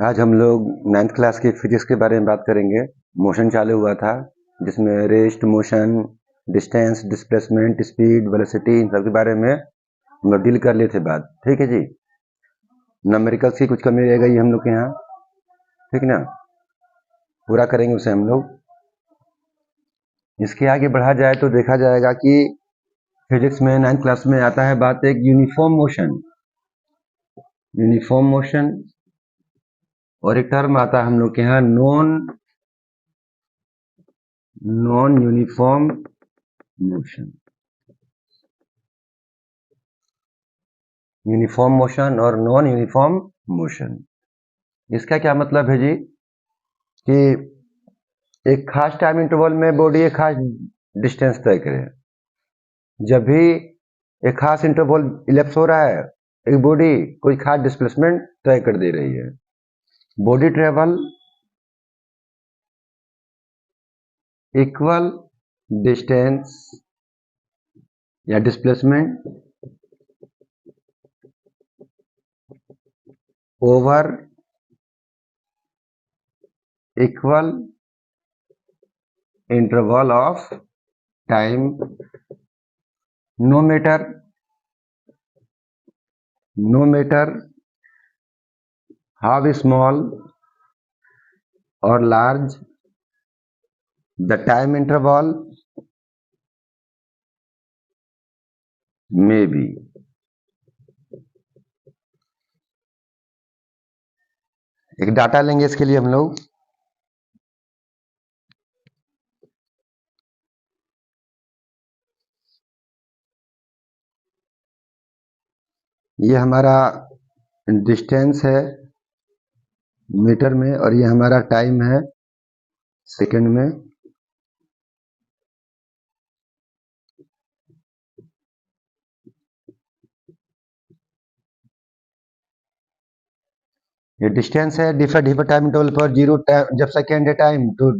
आज हम लोग 9th क्लास की फिजिक्स के बारे में बात करेंगे। मोशन चालू हुआ था जिसमें rest, motion, distance, displacement, speed, velocity, इन सब के बारे में हम लोग डील कर लिए थे बात। ठीक है जी। न्यूमेरिकल्स की कुछ कमी रह गई हम लोग के यहाँ, ठीक ना, पूरा करेंगे उसे हम लोग। इसके आगे बढ़ा जाए तो देखा जाएगा कि फिजिक्स में 9th क्लास में आता है बात एक यूनिफॉर्म मोशन। यूनिफॉर्म मोशन और एक टर्म आता है हम लोग के यहाँ non uniform motion. Uniform motion और नॉन यूनिफॉर्म मोशन, इसका क्या मतलब है जी कि एक खास टाइम इंटरवल में बॉडी एक खास डिस्टेंस तय करे। जब भी एक खास इंटरवल इलेप्स हो रहा है, एक बॉडी कोई खास डिस्प्लेसमेंट तय कर दे रही है। बॉडी ट्रेवल इक्वल डिस्टेंस या displacement over equal interval of time, no matter how small or large the time interval may be। एक डाटा लेंगे इसके लिए हम लोग। ये हमारा डिस्टेंस है मीटर में और ये हमारा टाइम है सेकंड में। ये डिस्टेंस है डिफरेंट टाइम इंटरवल पर। जीरो टाइम जब सेकेंड है टाइम तो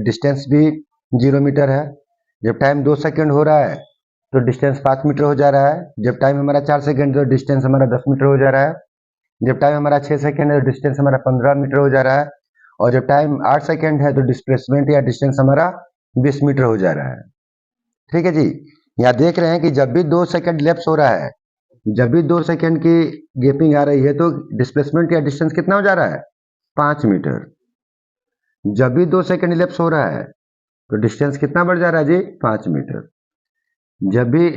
डिस्टेंस भी 0 मीटर है। जब टाइम 2 सेकेंड हो रहा है तो डिस्टेंस 5 मीटर हो जा रहा है। जब टाइम हमारा 4 सेकेंड तो डिस्टेंस हमारा 10 मीटर हो जा रहा है। जब टाइम हमारा 6 सेकेंड है तो डिस्टेंस हमारा 15 मीटर हो जा रहा है। और जब टाइम 8 सेकेंड है तो डिस्प्लेसमेंट या डिस्टेंस हमारा 20 मीटर हो जा रहा है। ठीक है जी। यहाँ देख रहे हैं कि जब भी 2 सेकेंड लैप्स हो रहा है, जब भी 2 सेकेंड की गैपिंग आ रही है तो डिस्प्लेसमेंट या डिस्टेंस कितना हो जा रहा है? 5 मीटर। जब भी 2 सेकेंड लैप्स हो रहा है तो डिस्टेंस कितना बढ़ जा रहा है जी? 5 मीटर। जब भी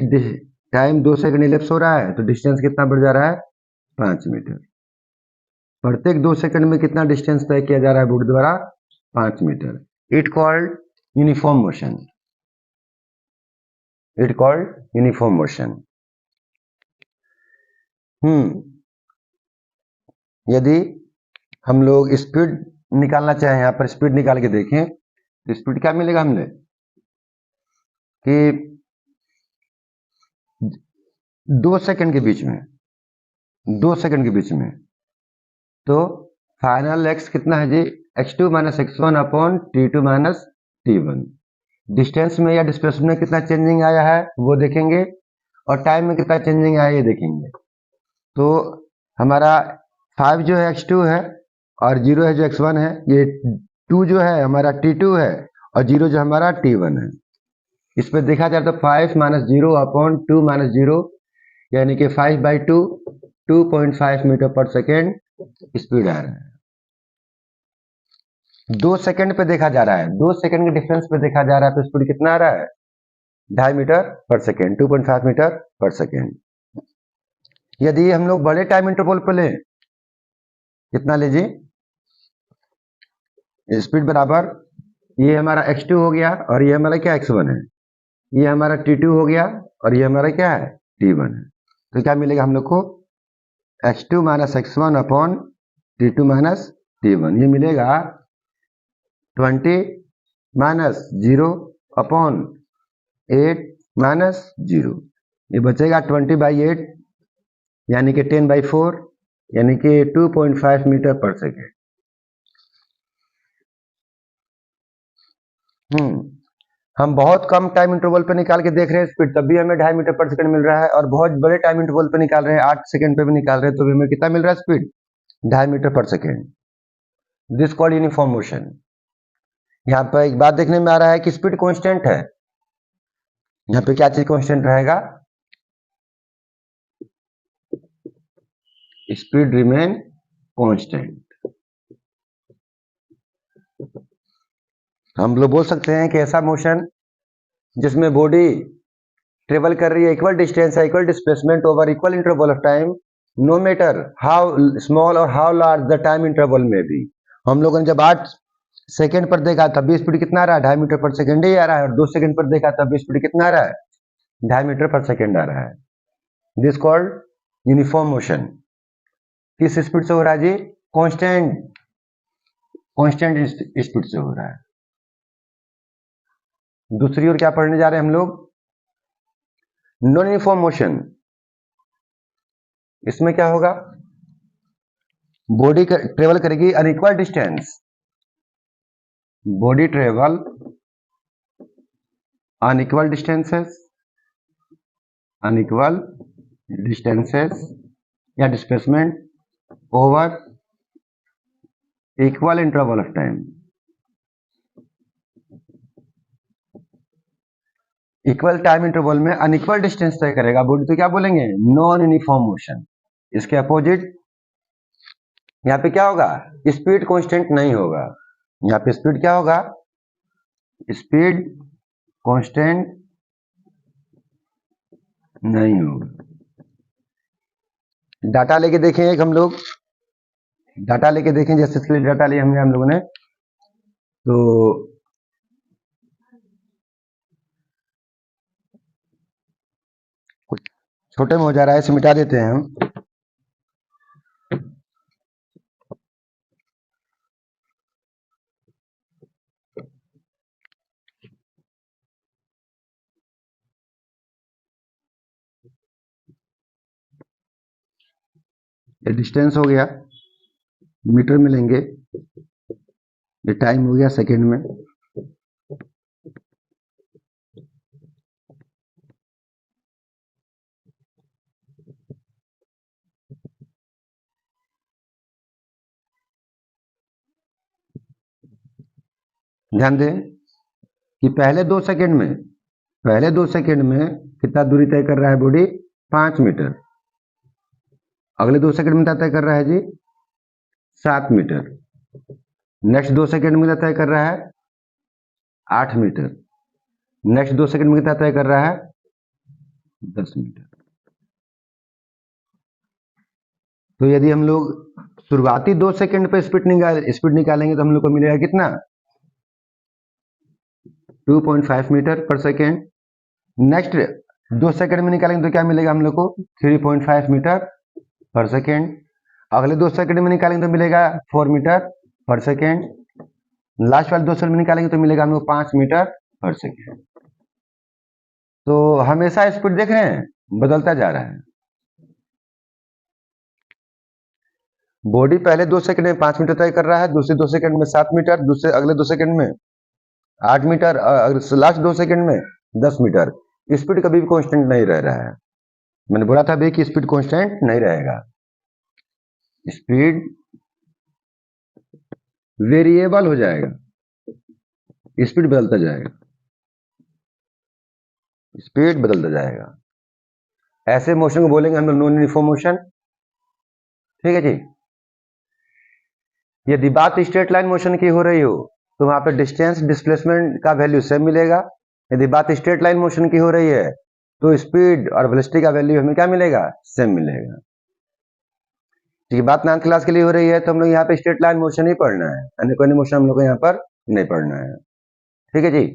टाइम 2 सेकेंड इलेप्स हो रहा है तो डिस्टेंस कितना बढ़ जा रहा है? 5 मीटर। प्रत्येक 2 सेकेंड में कितना डिस्टेंस तय किया जा रहा है बॉडी द्वारा? 5 meter. It called uniform motion. It called uniform motion. यदि हम लोग स्पीड निकालना चाहें, यहां पर स्पीड निकाल के देखें तो स्पीड क्या मिलेगा हमने कि 2 सेकेंड के बीच में, 2 सेकेंड के बीच में तो फाइनल एक्स कितना है जी? x2 minus x1 upon t2 minus t1। Distance में या डिस्प्लेसमेंट में कितना चेंजिंग आया है वो देखेंगे और टाइम में कितना चेंजिंग आया ये देखेंगे। तो हमारा 5 जो है x2 है और 0 है जो x1 है। ये 2 जो है हमारा t2 है और 0 जो हमारा t1 है। इस पर देखा जाए तो 5 माइनस 0 अपॉन 2 माइनस 0 यानी कि 5/2 2.5 मीटर पर सेकेंड स्पीड आ रहा है। 2 सेकंड पे देखा जा रहा है, 2 सेकंड के डिफरेंस पे देखा जा रहा है तो स्पीड कितना आ रहा है? 2.5 मीटर पर सेकेंड, 2.5 मीटर पर सेकेंड। यदि हम लोग बड़े टाइम इंटरवल पे लें, कितना लीजिए? स्पीड बराबर ये हमारा x2 हो गया और ये हमारा क्या x1 है। ये हमारा t2 हो गया और ये हमारा क्या है? t1 है। तो क्या मिलेगा हम लोग को? x2 minus x1 upon t2 minus t1। ये मिलेगा 20 माइनस 0 अपॉन 8 माइनस 0। ये बचेगा 20/8 यानी कि 10/4 यानी कि 2.5 मीटर पर सेकेंड। हम बहुत कम टाइम इंटरवल पे निकाल के देख रहे हैं स्पीड, तब भी हमें 2.5 मीटर पर सेकंड मिल रहा है। और बहुत बड़े टाइम इंटरवल पे निकाल रहे हैं, 8 सेकंड पे भी निकाल रहे हैं तो भी हमें कितना मिल रहा है स्पीड? 2.5 मीटर पर second. This called uniform motion. यहाँ पर एक बात देखने में आ रहा है कि स्पीड कांस्टेंट है। यहाँ पे क्या चीज कांस्टेंट रहेगा? Speed remain constant. हम लोग बोल सकते हैं कि ऐसा मोशन जिसमें बॉडी ट्रेवल कर रही है इक्वल डिस्टेंस है, equal displacement over equal interval of time, no matter how small और how large the time interval में भी। हम लोगों ने जब 8 सेकेंड पर देखा तब भी स्पीड कितना आ रहा है? 2.5 मीटर पर सेकेंड ही आ रहा है। और 2 सेकेंड पर देखा तब भी स्पीड कितना आ रहा है? 2.5 मीटर पर सेकेंड आ रहा है। This called uniform motion. किस स्पीड से हो रहा है जी? कांस्टेंट स्पीड से हो रहा है। दूसरी ओर क्या पढ़ने जा रहे हैं हम लोग? Non uniform motion. इसमें क्या होगा? बॉडी ट्रेवल करेगी unequal distance, body travel unequal distances या displacement over equal interval of time. Equal time interval में अनइक्वल डिस्टेंस तय करेगा बॉडी, तो क्या बोलेंगे? Non uniform motion. इसके अपोजिट यहाँ पे क्या होगा? स्पीड कांस्टेंट नहीं होगा। यहाँ पे स्पीड क्या होगा? स्पीड कांस्टेंट नहीं होगा। डाटा लेके देखें एक हम लोग, डाटा लेके देखें, जैसे इसके लिए डाटा लिया हमने हम लोगों ने, तो कुछ छोटे में हो जा रहा है, इसे मिटा देते हैं हम। ये डिस्टेंस हो गया, मीटर में लेंगे। ये टाइम हो गया सेकेंड में। ध्यान दें कि पहले 2 सेकेंड में कितना दूरी तय कर रहा है बॉडी? 5 मीटर। अगले 2 सेकेंड में क्या तय कर रहा है जी? 7 मीटर। नेक्स्ट 2 सेकेंड में क्या तय कर रहा है? 8 मीटर। नेक्स्ट 2 सेकेंड में क्या तय कर रहा है? 10 मीटर। तो यदि हम लोग शुरुआती 2 सेकेंड पे स्पीड निकालेंगे तो हम लोग को मिलेगा कितना? 2.5 मीटर पर सेकेंड। नेक्स्ट 2 सेकेंड में निकालेंगे तो क्या मिलेगा हम लोग को? 3.5 मीटर पर सेकेंड। अगले 2 सेकेंड में निकालेंगे तो मिलेगा 4 मीटर पर सेकेंड। लास्ट वाले 2 सेकेंड में निकालेंगे तो मिलेगा हम लोग 5 मीटर पर सेकेंड। तो हमेशा स्पीड देख रहे हैं बदलता जा रहा है। बॉडी पहले 2 सेकंड में 5 मीटर तय कर रहा है, दूसरे 2 सेकंड में 7 मीटर, दूसरे अगले 2 सेकंड में 8 मीटर, लास्ट 2 सेकंड में 10 मीटर। स्पीड कभी भी कांस्टेंट नहीं रह रहा है। मैंने बोला था भाई कि स्पीड कांस्टेंट नहीं रहेगा, स्पीड वेरिएबल हो जाएगा, स्पीड बदलता जाएगा, स्पीड बदलता जाएगा। ऐसे मोशन को बोलेंगे हम लोग नॉन यूनिफॉर्म मोशन। ठीक है जी। यदि बात स्ट्रेट लाइन मोशन की हो रही हो तो वहां पे डिस्टेंस डिस्प्लेसमेंट का वैल्यू सेम मिलेगा। यदि बात स्ट्रेट लाइन मोशन की हो रही है तो स्पीड और वेलोसिटी का वैल्यू हमें क्या मिलेगा? सेम मिलेगा। ठीक है, बात 9th क्लास के लिए हो रही है तो हम लोग यहाँ पे स्ट्रेट लाइन मोशन ही पढ़ना है, अन्य कोई मोशन हम लोग को यहाँ पर नहीं पढ़ना है। ठीक है जी।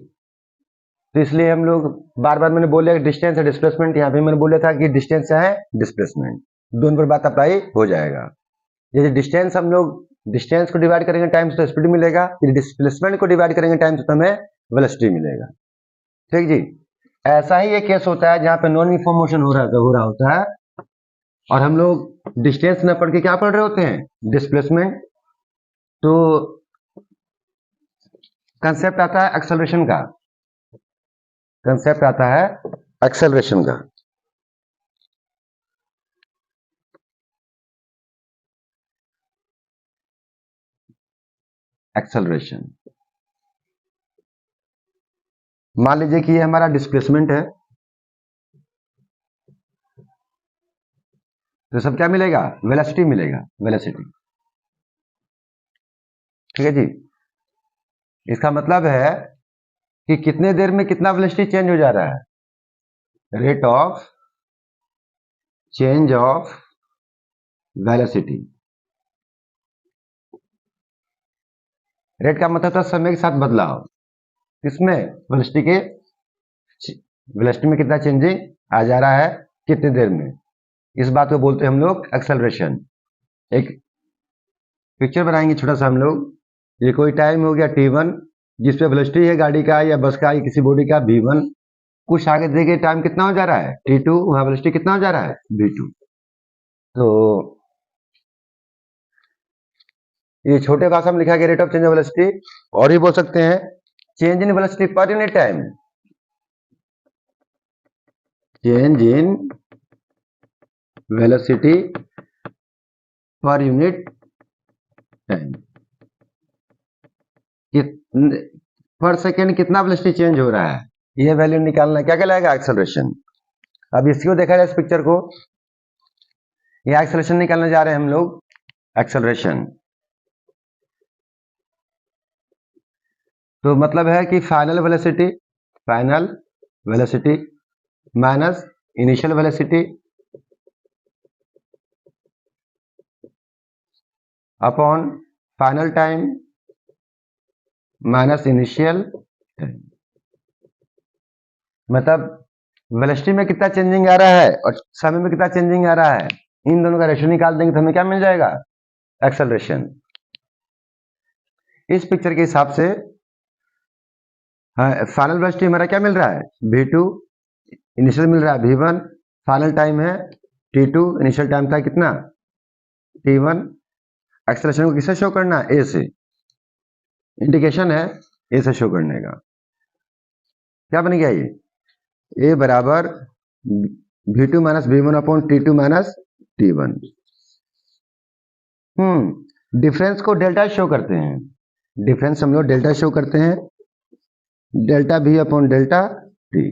तो इसलिए हम लोग बार बार मैंने बोला डिस्टेंस है डिस्प्लेसमेंट, यहाँ पे मैंने बोला था कि डिस्टेंस है डिस्प्लेसमेंट, दोनों पर बात अप्लाई हो जाएगा। यदि डिस्टेंस हम लोग डिस्टेंस को डिवाइड करेंगे टाइम से तो स्पीड मिलेगा, यदि डिस्प्लेसमेंट को डिवाइड करेंगे टाइम से तो हमें वेलोसिटी मिलेगा। ठीक जी। ऐसा ही एक केस होता है जहां पे नॉन यूनिफॉर्म मोशन हो रहा होता है और हम लोग डिस्टेंस न पढ़ के क्या पढ़ रहे होते हैं? डिस्प्लेसमेंट। तो कंसेप्ट आता है एक्सेलरेशन का, कंसेप्ट आता है एक्सेलरेशन का। एक्सेलरेशन। मान लीजिए कि ये हमारा डिस्प्लेसमेंट है, तो सब क्या मिलेगा? वेलोसिटी मिलेगा, वेलोसिटी। ठीक है जी। इसका मतलब है कि कितने देर में कितना वेलोसिटी चेंज हो जा रहा है, rate of change of velocity. Rate का मतलब था समय के साथ बदलाव, इसमें वेलोसिटी के वेलोसिटी में कितना चेंजिंग आ जा रहा है कितनी देर में, इस बात को बोलते हैं हम लोग एक्सेलरेशन। एक पिक्चर बनाएंगे छोटा सा हम लोग। ये कोई टाइम हो गया t1 जिस पे वेलोसिटी है गाड़ी का या बस का या किसी बॉडी का v1, कुछ आगे देखिए टाइम कितना हो जा रहा है t2, वहां वेलोसिटी कितना हो जा रहा है v2। तो ये छोटे भाषा में लिखा गया rate of change of velocity, और ही बोल सकते हैं change in velocity per unit time, change in velocity per unit time, पर सेकेंड कितना वेलोसिटी चेंज हो रहा है, ये वैल्यू निकालना क्या कहलाएगा? एक्सेलरेशन। अब इसको देखा जाए इस पिक्चर को, ये एक्सेलरेशन निकालने जा रहे हैं हम लोग, एक्सेलरेशन। तो मतलब है कि final velocity minus initial velocity upon final time minus initial time. मतलब वेलोसिटी में कितना चेंजिंग आ रहा है और समय में कितना चेंजिंग आ रहा है, इन दोनों का रेशियो निकाल देंगे तो हमें क्या मिल जाएगा? एक्सेलरेशन। इस पिक्चर के हिसाब से फाइनल वेलोसिटी हमारा क्या मिल रहा है? v2, इनिशियल मिल रहा है v1, फाइनल टाइम है t2, इनिशियल टाइम था कितना t1। एक्सेलरेशन को किससे शो करना है? a से, इंडिकेशन है a से शो करने का। क्या बन गया ये? a बराबर v2 minus v1 upon t2 minus t1। Difference को डेल्टा शो करते हैं, डिफरेंस हम लोग डेल्टा शो करते हैं, delta v upon delta t।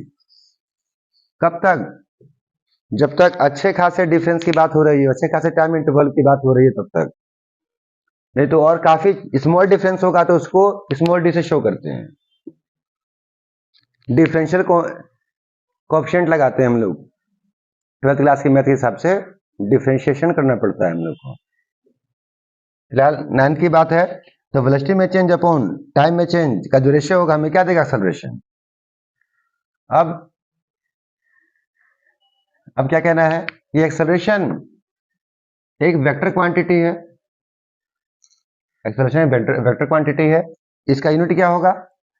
कब तक? जब तक अच्छे खासे डिफरेंस की बात हो रही है, अच्छे खासे टाइम इंटरवल की बात हो रही है तब तक। नहीं तो और काफी स्मॉल डिफरेंस होगा तो उसको स्मॉल डी से शो करते हैं। डिफरेंशियल कोएफिशिएंट लगाते हैं हम लोग, 12th क्लास की मैथ के हिसाब से डिफरेंशिएशन करना पड़ता है हम लोग को। फिलहाल 9th की बात है, तो वेलोसिटी में चेंज अपॉन टाइम में चेंज का जो रेशियो होगा हमें क्या देगा? एक्सेलरेशन। अब क्या कहना है? ये एक्सेलरेशन एक वेक्टर क्वांटिटी है, एक्सेलरेशन वेक्टर क्वांटिटी है। इसका यूनिट क्या होगा?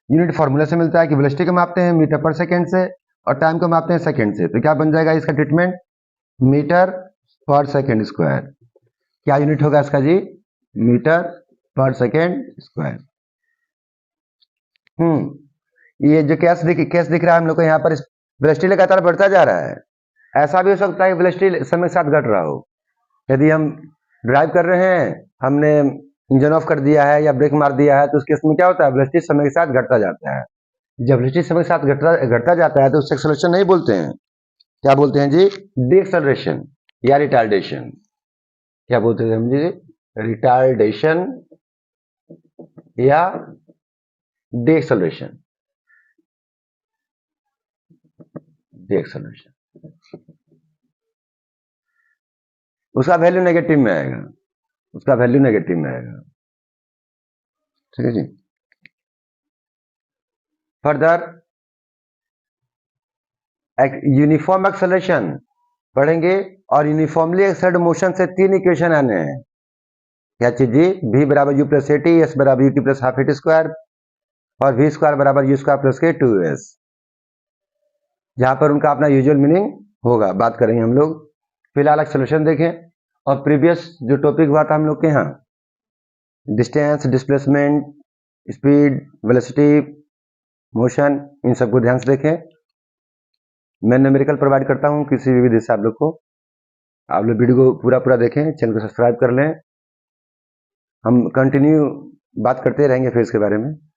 यूनिट फॉर्मूला से मिलता है कि वेलोसिटी को मापते हैं मीटर पर सेकंड से और टाइम को मापते हैं सेकंड से। तो क्या बन जाएगा इसका ट्रीटमेंट? मीटर पर सेकंड स्क्वायर। क्या यूनिट होगा इसका जी? मीटर पर सेकंड स्क्वायर। ये जो केस दिख रहा है हम लोग को यहाँ पर, वेलोसिटी लगातार बढ़ता जा रहा है। ऐसा भी हो सकता है वेलोसिटी समय के साथ घट रहा हो। यदि हम ड्राइव कर रहे हैं, हमने इंजन ऑफ कर दिया है या ब्रेक मार दिया है, तो उस केस में क्या होता है? वेलोसिटी समय के साथ घटता जाता है। जब वेलोसिटी समय के साथ घटता जाता है तो उससे एक्सेलरेशन नहीं बोलते हैं, क्या बोलते हैं जी? डीएक्सेलरेशन या रिटार्डेशन। क्या बोलते हैं हम जी? रिटार्डेशन या डीएक्सेलरेशन। डीएक्सेलरेशन उसका वैल्यू नेगेटिव में आएगा, उसका वैल्यू नेगेटिव में आएगा। ठीक है जी। फर्दर यूनिफॉर्म एक्सेलरेशन पढ़ेंगे, और यूनिफॉर्मली एक्सेलरेटेड मोशन से 3 इक्वेशन आने हैं। क्या चीज जी? v बराबर u प्लस एटी, एस बराबर UT plus half eighty square और v स्क्वायर बराबर u स्क्वायर प्लस के 2s, जहां पर उनका अपना यूजुअल मीनिंग होगा, बात करेंगे हम लोग। फिलहाल एक्सेलरेशन देखें, और प्रीवियस जो टॉपिक हुआ था हम लोग के यहाँ, distance, displacement, speed, velocity, motion, इन सबको ध्यान से देखें। मैं न्यूमेरिकल प्रोवाइड करता हूं किसी भी विधि से आप लोग को। आप लोग वीडियो को पूरा देखें, चैनल को सब्सक्राइब कर लें। हम कंटिन्यू बात करते रहेंगे फिर इसके बारे में।